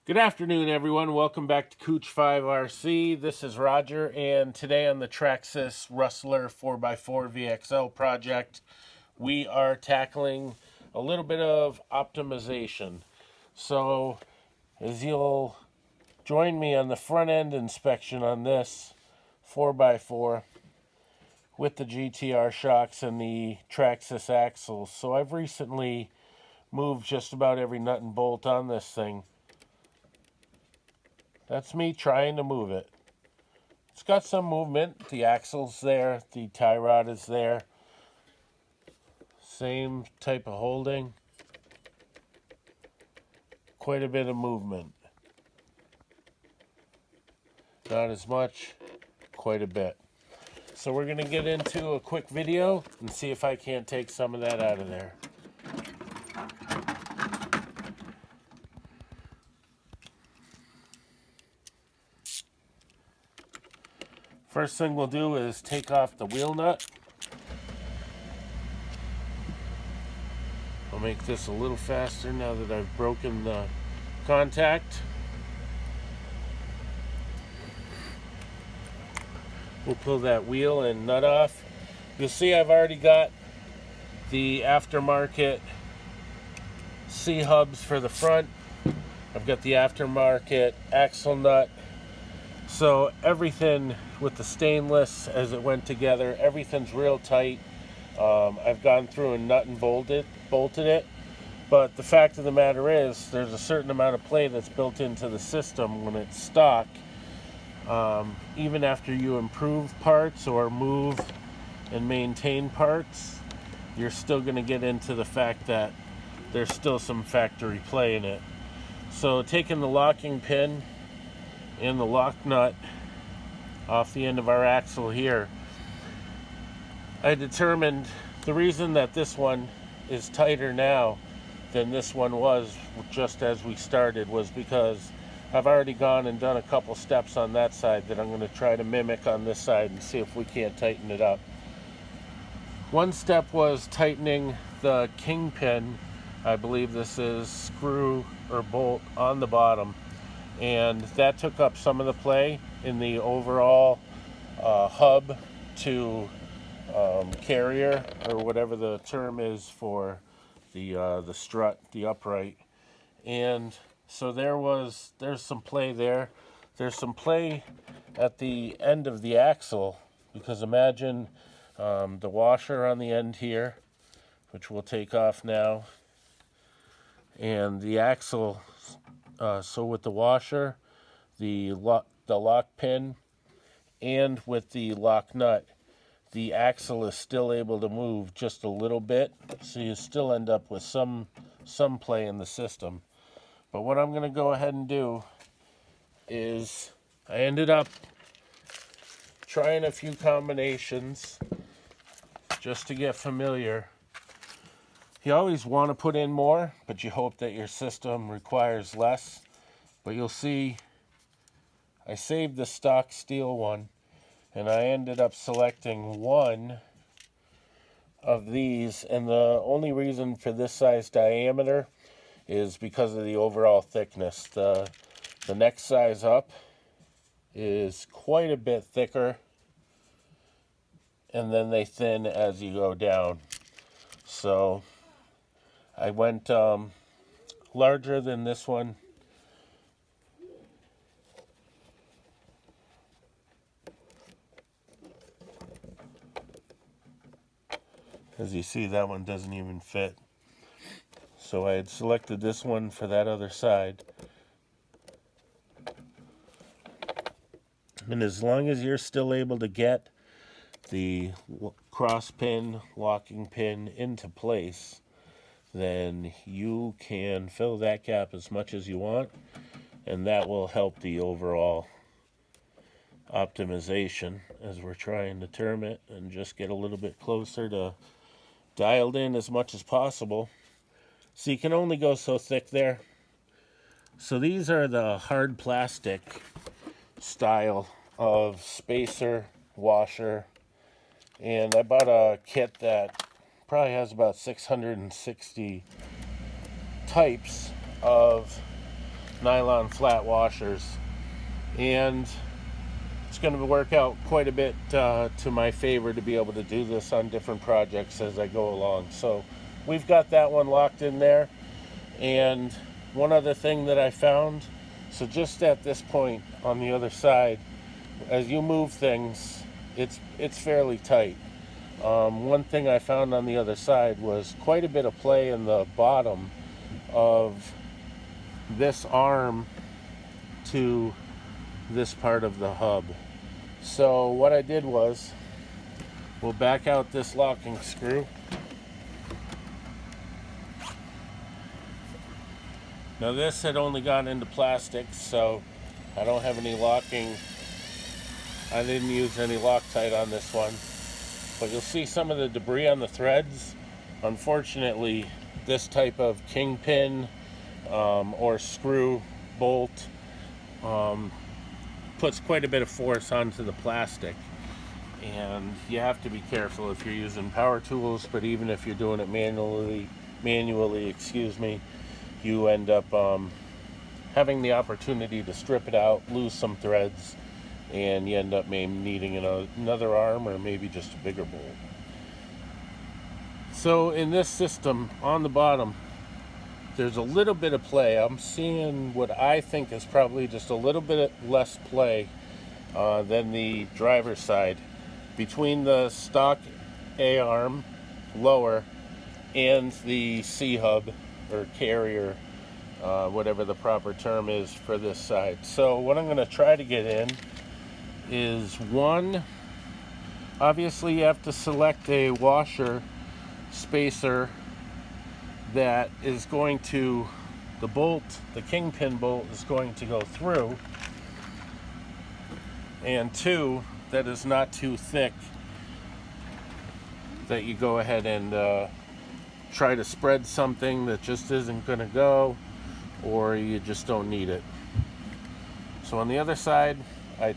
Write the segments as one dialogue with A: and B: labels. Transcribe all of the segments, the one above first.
A: Good afternoon, everyone. Welcome back to Cooch 5 RC. This is Roger, and today on the Traxxas Rustler 4x4 VXL project, we are tackling a little bit of optimization. So, as you'll join me on the front end inspection on this 4x4 with the GTR shocks and the Traxxas axles. So I've recently moved just about every nut and bolt on this thing. That's me trying to move it. It's got some movement. The axle's there. The tie rod is there. Same type of holding. Quite a bit of movement. Not as much. Quite a bit. So we're going to get into a quick video and see if I can't take some of that out of there. First thing we'll do is take off the wheel nut. I'll make this a little faster now that I've broken the contact. We'll pull that wheel and nut off. You'll see I've already got the aftermarket C-hubs for the front. I've got the aftermarket axle nut. So everything with the stainless as it went together, everything's real tight. I've gone through and nut and bolted it. But the fact of the matter is there's a certain amount of play that's built into the system when it's stock. Even after you improve parts or move and maintain parts, you're still going to get into the fact that there's still some factory play in it. So taking the locking pin and the lock nut off the end of our axle here, I determined the reason that this one is tighter now than this one was just as we started was because I've already gone and done a couple steps on that side that I'm going to try to mimic on this side and see if we can't tighten it up. One step was tightening the kingpin. I believe this is screw or bolt on the bottom, and that took up some of the play in the overall hub to carrier, or whatever the term is for the strut, the upright. And so there's some play there. There's some play at the end of the axle, because imagine the washer on the end here, which we'll take off now, and the axle. So with the washer, the lock pin, and with the lock nut, the axle is still able to move just a little bit, so you still end up with some play in the system. But what I'm going to go ahead and do is I ended up trying a few combinations just to get familiar. You always want to put in more, but you hope that your system requires less. But you'll see I saved the stock steel one, and I ended up selecting one of these. And the only reason for this size diameter is because of the overall thickness. The next size up is quite a bit thicker, and then they thin as you go down. So I went larger than this one. As you see, that one doesn't even fit. So I had selected this one for that other side. And as long as you're still able to get the cross pin, locking pin into place, then you can fill that gap as much as you want, and that will help the overall optimization, as we're trying to term it, and just get a little bit closer to dialed in as much as possible. So you can only go so thick there. So these are the hard plastic style of spacer, washer, and I bought a kit that probably has about 660 types of nylon flat washers, and it's going to work out quite a bit to my favor to be able to do this on different projects as I go along. So we've got that one locked in there. And one other thing that I found, so just at this point on the other side, as you move things, it's fairly tight. One thing I found on the other side was quite a bit of play in the bottom of this arm to this part of the hub. So what I did was, we'll back out this locking screw. Now this had only gone into plastic, so I don't have any locking. I didn't use any Loctite on this one, but you'll see some of the debris on the threads. Unfortunately, this type of kingpin or screw bolt puts quite a bit of force onto the plastic, and you have to be careful if you're using power tools, but even if you're doing it manually, you end up having the opportunity to strip it out, lose some threads, and you end up maybe needing another arm or maybe just a bigger bolt. So in this system, on the bottom, there's a little bit of play. I'm seeing what I think is probably just a little bit less play than the driver's side between the stock A arm lower and the C hub or carrier, whatever the proper term is for this side. So what I'm going to try to get in is one, obviously you have to select a washer spacer that is going to, the bolt, the kingpin bolt is going to go through, and two, that is not too thick, that you go ahead and try to spread something that just isn't going to go, or you just don't need it. So on the other side, I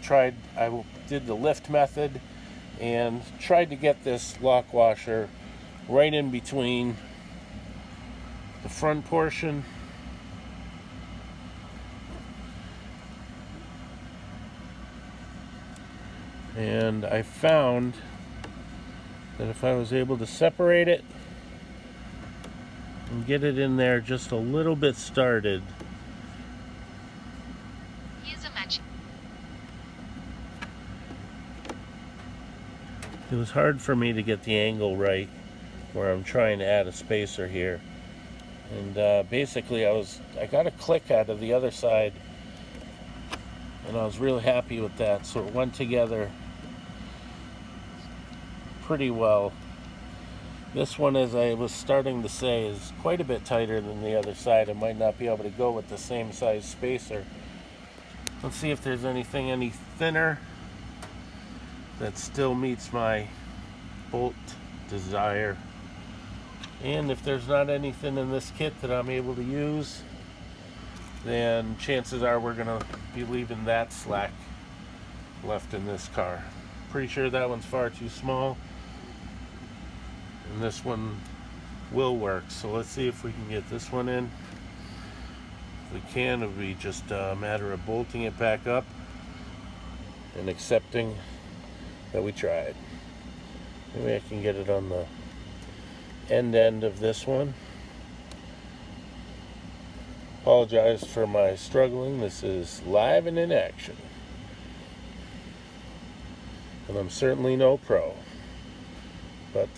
A: did the lift method and tried to get this lock washer right in between the front portion and I found that if I was able to separate it and get it in there just a little bit started,
B: here's a match.
A: It was hard for me to get the angle right where I'm trying to add a spacer here. And basically I got a click out of the other side, and I was really happy with that. So it went together pretty well. This one, as I was starting to say, is quite a bit tighter than the other side. I might not be able to go with the same size spacer. Let's see if there's anything any thinner that still meets my bolt desire. And if there's not anything in this kit that I'm able to use, then chances are we're gonna be leaving that slack left in this car. Pretty sure that one's far too small, and this one will work. So let's see if we can get this one in. If we can, it'll be just a matter of bolting it back up and accepting that we tried. Maybe I can get it on the end of this one. Apologize for my struggling. This is live and in action, and I'm certainly no pro, but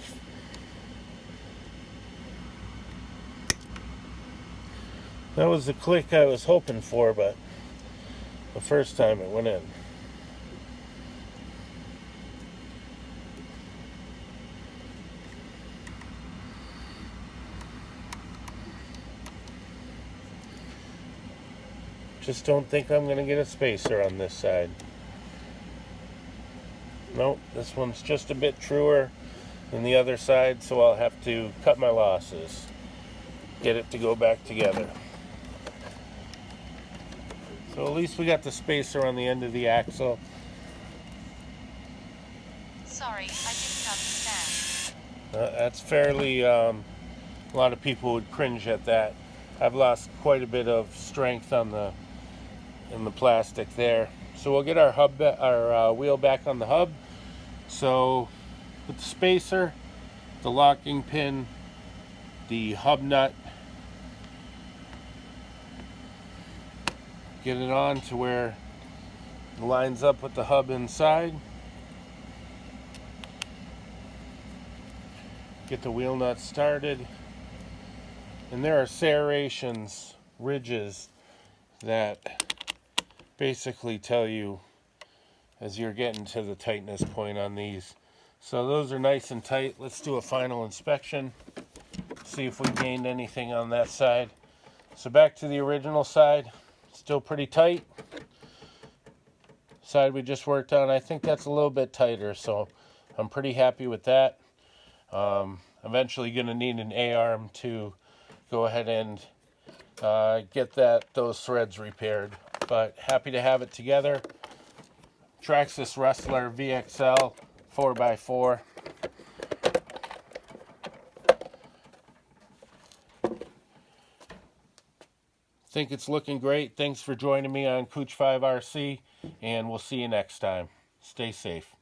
A: that was the click I was hoping for, but the first time it went in. Just don't think I'm going to get a spacer on this side. Nope, this one's just a bit truer than the other side, so I'll have to cut my losses, get it to go back together. So at least we got the spacer on the end of the axle.
B: Sorry, I didn't understand.
A: That's fairly, a lot of people would cringe at that. I've lost quite a bit of strength on the in the plastic there. So we'll get our wheel back on the hub. So with the spacer, the locking pin, the hub nut, get it on to where it lines up with the hub inside. Get the wheel nut started. And there are serrations, ridges, that basically tell you as you're getting to the tightness point on these. So those are nice and tight. Let's do a final inspection. See if we gained anything on that side. So back to the original side. Still pretty tight. Side we just worked on, I think that's a little bit tighter, so I'm pretty happy with that. Eventually going to need an A-arm to go ahead and get those threads repaired. But happy to have it together. Traxxas Rustler VXL 4x4. Think it's looking great. Thanks for joining me on Cooch 5 RC, and we'll see you next time. Stay safe.